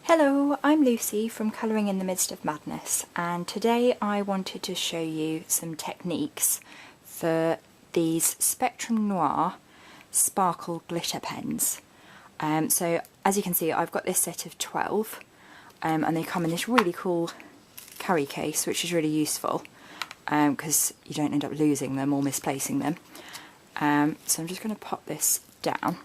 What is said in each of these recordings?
Hello, I'm Lucy from Colouring in the Midst of Madness, and today I wanted to show you some techniques for these Spectrum Noir sparkle glitter pens. So as you can see, I've got this set of 12 and they come in this really cool carry case, which is really useful because you don't end up losing them or misplacing them. So I'm just going to pop this down.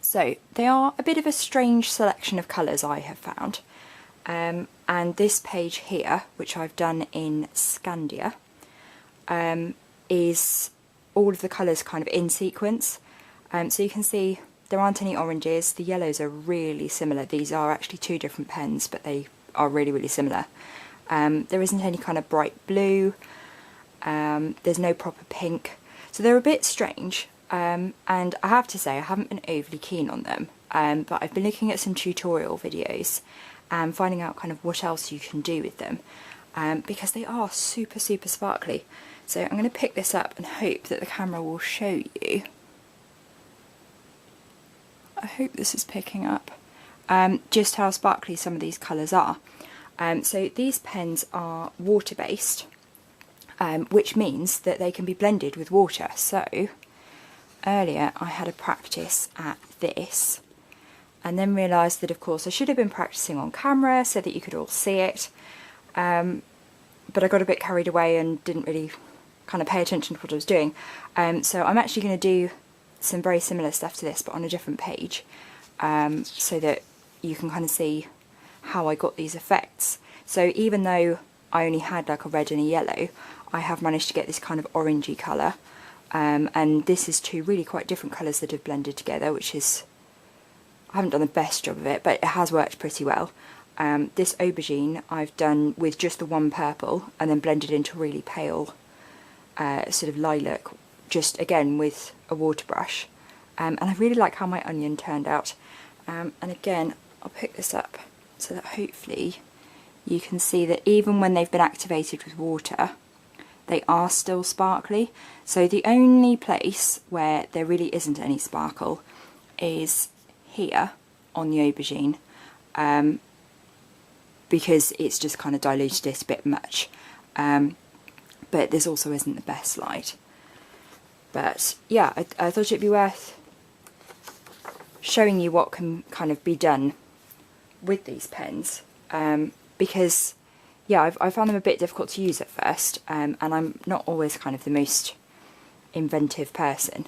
So they are a bit of a strange selection of colours, I have found, and this page here, which I've done in Scandia, is all of the colours kind of in sequence. So you can see there aren't any oranges, the yellows are really similar. These are actually two different pens, but they are really similar. There isn't any kind of bright blue, there's no proper pink, so they're a bit strange. And I have to say I haven't been overly keen on them, but I've been looking at some tutorial videos and finding out kind of what else you can do with them, because they are super sparkly. So I'm going to pick this up and hope that the camera will show you. I hope this is picking up just how sparkly some of these colours are. So these pens are water based, which means that they can be blended with water. So earlier I had a practice at this and then realised that of course I should have been practising on camera so that you could all see it, but I got a bit carried away and didn't really kind of pay attention to what I was doing. So I'm actually going to do some very similar stuff to this but on a different page, so that you can kind of see how I got these effects. So even though I only had like a red and a yellow, I have managed to get this kind of orangey colour. And this is two really quite different colours that have blended together, which is, I haven't done the best job of it, but it has worked pretty well. This aubergine I've done with just the one purple and then blended into really pale sort of lilac, just again with a water brush. And I really like how my onion turned out. And again, I'll pick this up so that hopefully you can see that even when they've been activated with water, they are still sparkly. So the only place where there really isn't any sparkle is here on the aubergine, because it's just kind of diluted it a bit much. But this also isn't the best light. But yeah, I thought it'd be worth showing you what can kind of be done with these pens, because yeah, I found them a bit difficult to use at first, and I'm not always kind of the most inventive person.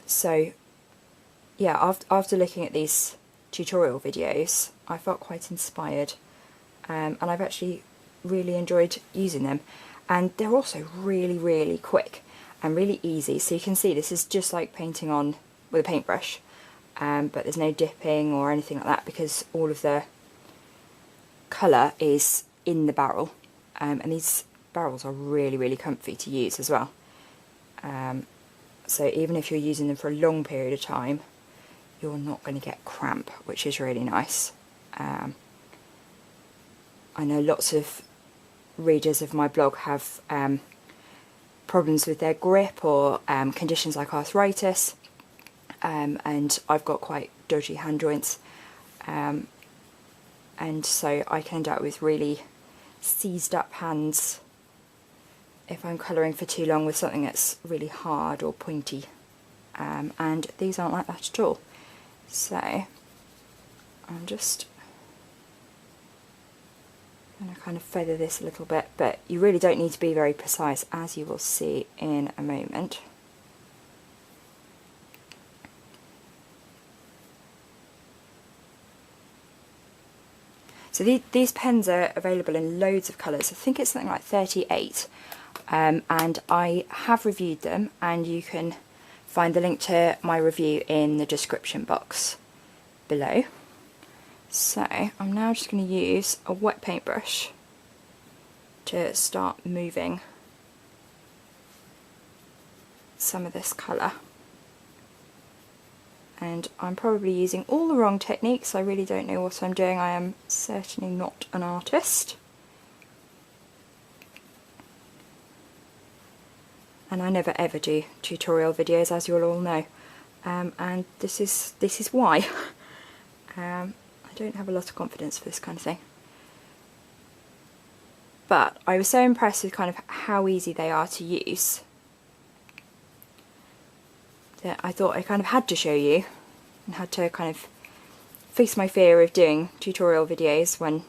So yeah, after looking at these tutorial videos, I felt quite inspired, and I've actually really enjoyed using them. And they're also really quick and really easy. So you can see this is just like painting on with a paintbrush, but there's no dipping or anything like that because all of the colour is in the barrel, and these barrels are really comfy to use as well. So even if you're using them for a long period of time, you're not going to get cramp, which is really nice. I know lots of readers of my blog have problems with their grip or conditions like arthritis, and I've got quite dodgy hand joints. And so I can end up with really seized up hands if I'm colouring for too long with something that's really hard or pointy, and these aren't like that at all. So I'm just going to kind of feather this a little bit, but you really don't need to be very precise, as you will see in a moment. So these pens are available in loads of colours. I think it's something like 38, and I have reviewed them, and you can find the link to my review in the description box below. So I'm now just going to use a wet paintbrush to start moving some of this colour. And I'm probably using all the wrong techniques. I really don't know what I'm doing. I am certainly not an artist. And I never ever do tutorial videos, as you'll all know. And this is why. I don't have a lot of confidence for this kind of thing. But I was so impressed with kind of how easy they are to use that I thought I kind of had to show you, and had to kind of face my fear of doing tutorial videos when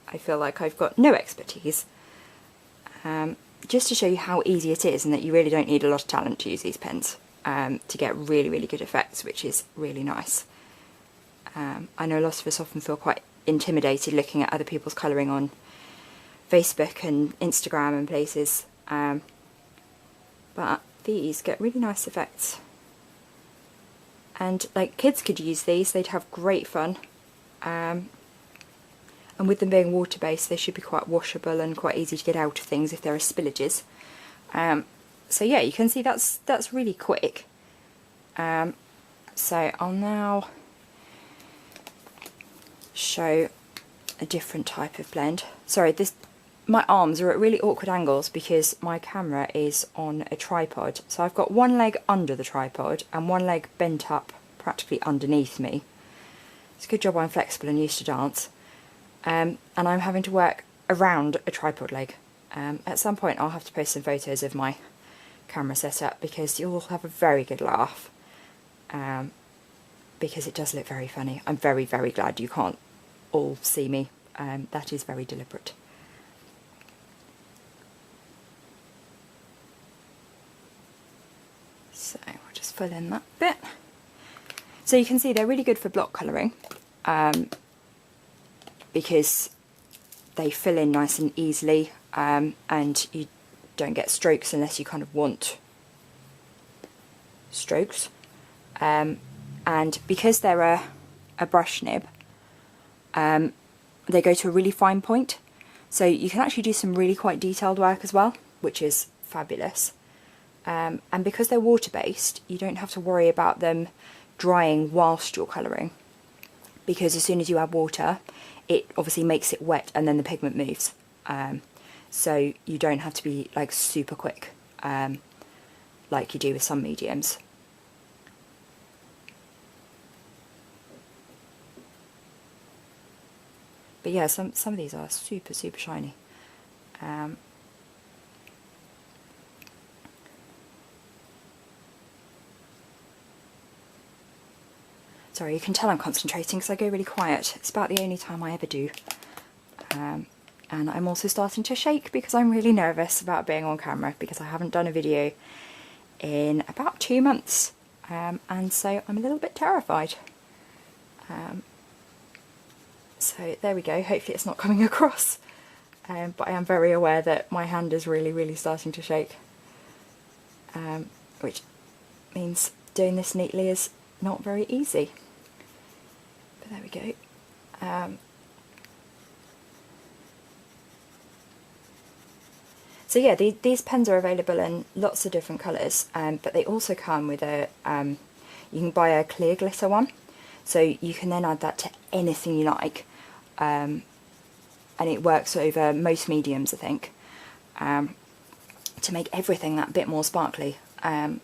I feel like I've got no expertise. Just to show you how easy it is, and that you really don't need a lot of talent to use these pens to get really, really good effects, which is really nice. I know a lot of us often feel quite intimidated looking at other people's colouring on Facebook and Instagram and places, but these get really nice effects. And like, kids could use these, they'd have great fun. And with them being water based, they should be quite washable and quite easy to get out of things if there are spillages. So yeah, you can see that's really quick. So I'll now show a different type of blend. Sorry, my arms are at really awkward angles because my camera is on a tripod. So I've got one leg under the tripod and one leg bent up practically underneath me. It's a good job I'm flexible and used to dance. And I'm having to work around a tripod leg. At some point I'll have to post some photos of my camera setup because you'll have a very good laugh. Because it does look very funny. I'm very, very glad you can't all see me. That is very deliberate. So I'll just fill in that bit. So you can see they're really good for block colouring, because they fill in nice and easily, and you don't get strokes unless you kind of want strokes. And because they're a brush nib, they go to a really fine point, so you can actually do some really quite detailed work as well, which is fabulous. And because they're water based, you don't have to worry about them drying whilst you're colouring, because as soon as you add water, it obviously makes it wet and then the pigment moves. So you don't have to be like super quick like you do with some mediums. But yeah, some of these are super, super shiny. Sorry, you can tell I'm concentrating because I go really quiet. It's about the only time I ever do. And I'm also starting to shake because I'm really nervous about being on camera, because I haven't done a video in about 2 months. And so I'm a little bit terrified. So there we go, hopefully it's not coming across. But I am very aware that my hand is really, really starting to shake. Which means doing this neatly is not very easy. But there we go. So yeah, these pens are available in lots of different colours, but they also come with a, you can buy a clear glitter one, so you can then add that to anything you like, and it works over most mediums, I think, to make everything that bit more sparkly. And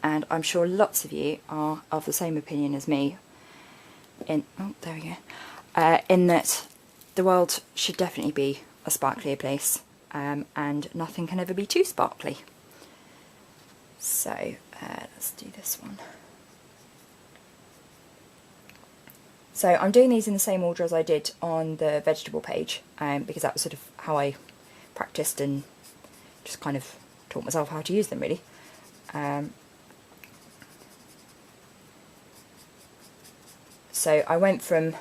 I'm sure lots of you are of the same opinion as me, in that the world should definitely be a sparklier place, and nothing can ever be too sparkly. So let's do this one. So I'm doing these in the same order as I did on the vegetable page, because that was sort of how I practiced and just kind of taught myself how to use them, really. So I went from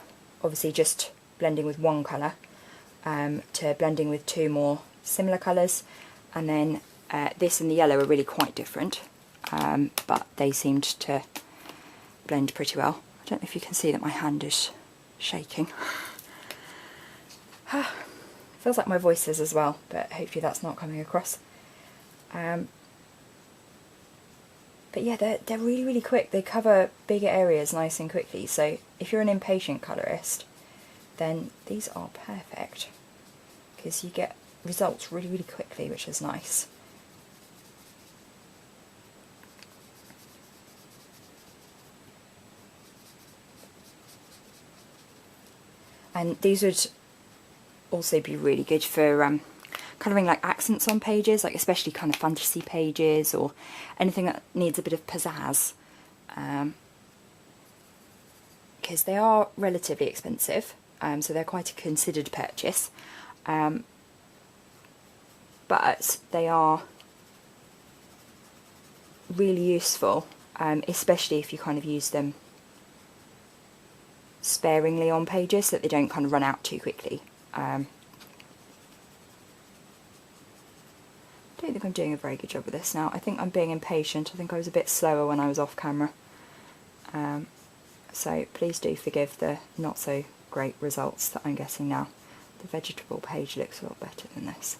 obviously just blending with one colour to blending with 2 more similar colours, and then this and the yellow are really quite different, but they seemed to blend pretty well. I don't know if you can see that my hand is shaking. Feels like my voice is as well, but hopefully that's not coming across. But yeah, they're really, really quick. They cover bigger areas nice and quickly, so if you're an impatient colourist, then these are perfect, because you get results really, really quickly, which is nice. And these would also be really good for colouring like accents on pages, like especially kind of fantasy pages or anything that needs a bit of pizzazz, because they are relatively expensive, so they're quite a considered purchase, but they are really useful, especially if you kind of use them sparingly on pages so that they don't kind of run out too quickly. I don't think I'm doing a very good job with this now. I think I'm being impatient. I think I was a bit slower when I was off camera. So please do forgive the not so great results that I'm getting now. The vegetable page looks a lot better than this.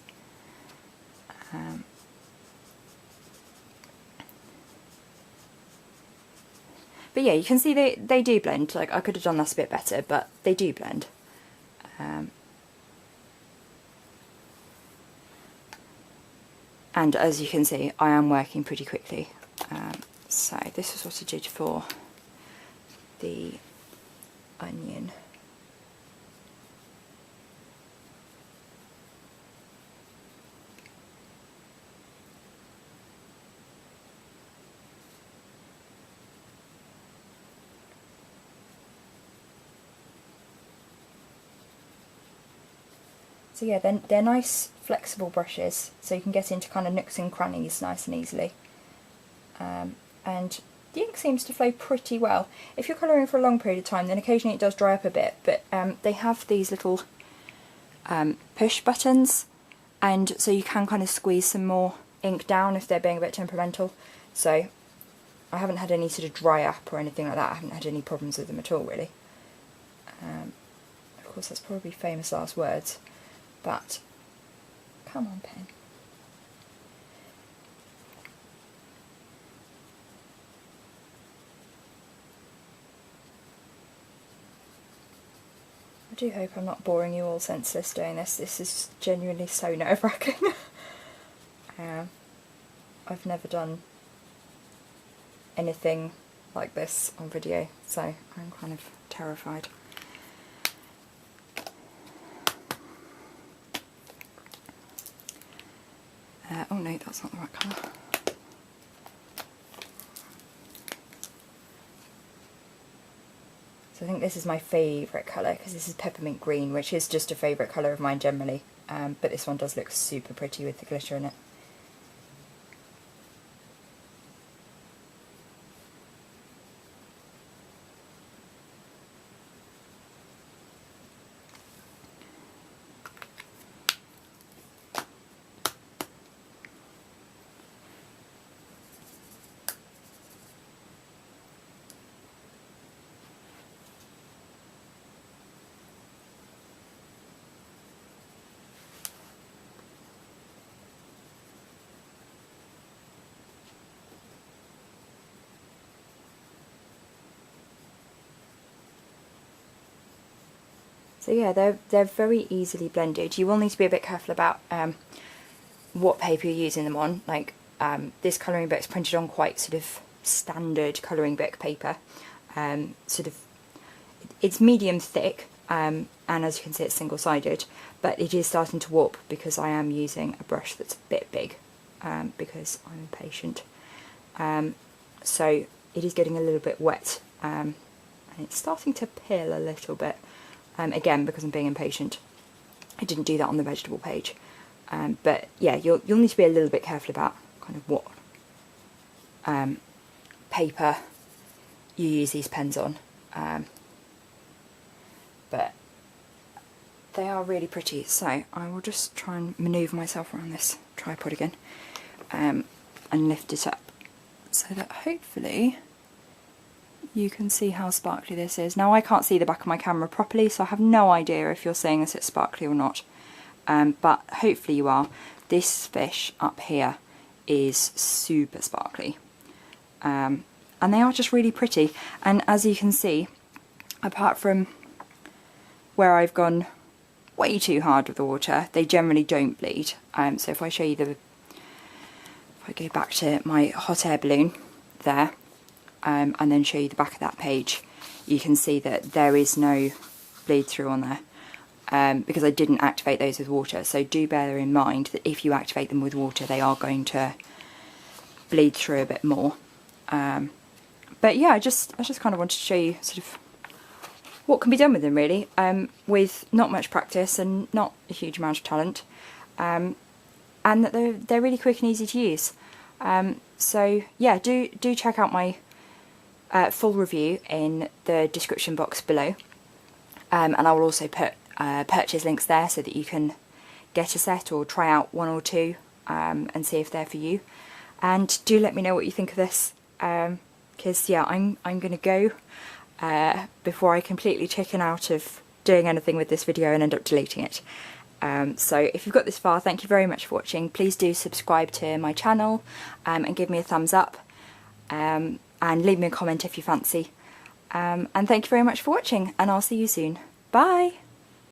But yeah, you can see they do blend. Like, I could have done this a bit better, but they do blend. And as you can see, I am working pretty quickly. So this is what I did for the onion. So yeah, they're nice flexible brushes, so you can get into kind of nooks and crannies nice and easily. And the ink seems to flow pretty well. If you're colouring for a long period of time, then occasionally it does dry up a bit, but they have these little push buttons, and so you can kind of squeeze some more ink down if they're being a bit temperamental. So I haven't had any sort of dry up or anything like that. I haven't had any problems with them at all, really. Of course, that's probably famous last words. But, come on, pen. I do hope I'm not boring you all senseless doing this. This is genuinely so nerve-wracking. I've never done anything like this on video, so I'm kind of terrified. Oh no, that's not the right colour. So I think this is my favourite colour, because this is peppermint green, which is just a favourite colour of mine generally, but this one does look super pretty with the glitter in it. So yeah, they're very easily blended. You will need to be a bit careful about what paper you're using them on. Like this colouring book is printed on quite sort of standard colouring book paper. Sort of, it's medium thick, and as you can see it's single-sided, but it is starting to warp because I am using a brush that's a bit big, because I'm impatient. So it is getting a little bit wet, and it's starting to peel a little bit. Again, because I'm being impatient. I didn't do that on the vegetable page. But yeah, you'll need to be a little bit careful about kind of what paper you use these pens on. But they are really pretty, so I will just try and manoeuvre myself around this tripod again, and lift it up so that hopefully you can see how sparkly this is. Now I can't see the back of my camera properly, so I have no idea if you're saying that it's sparkly or not, but hopefully you are. This fish up here is super sparkly, and they are just really pretty. And as you can see, apart from where I've gone way too hard with the water, they generally don't bleed. So if I show you if I go back to my hot air balloon there, and then show you the back of that page, you can see that there is no bleed through on there. because I didn't activate those with water. So do bear in mind that if you activate them with water, they are going to bleed through a bit more. But yeah, I just kind of wanted to show you sort of what can be done with them, really, with not much practice and not a huge amount of talent, and that they're really quick and easy to use. So yeah, do check out my full review in the description box below, and I will also put purchase links there so that you can get a set or try out one or two and see if they're for you. And do let me know what you think of this, because yeah, I'm gonna go before I completely chicken out of doing anything with this video and end up deleting it. So if you've got this far, thank you very much for watching. Please do subscribe to my channel and give me a thumbs up, and leave me a comment if you fancy. And thank you very much for watching, and I'll see you soon. Bye!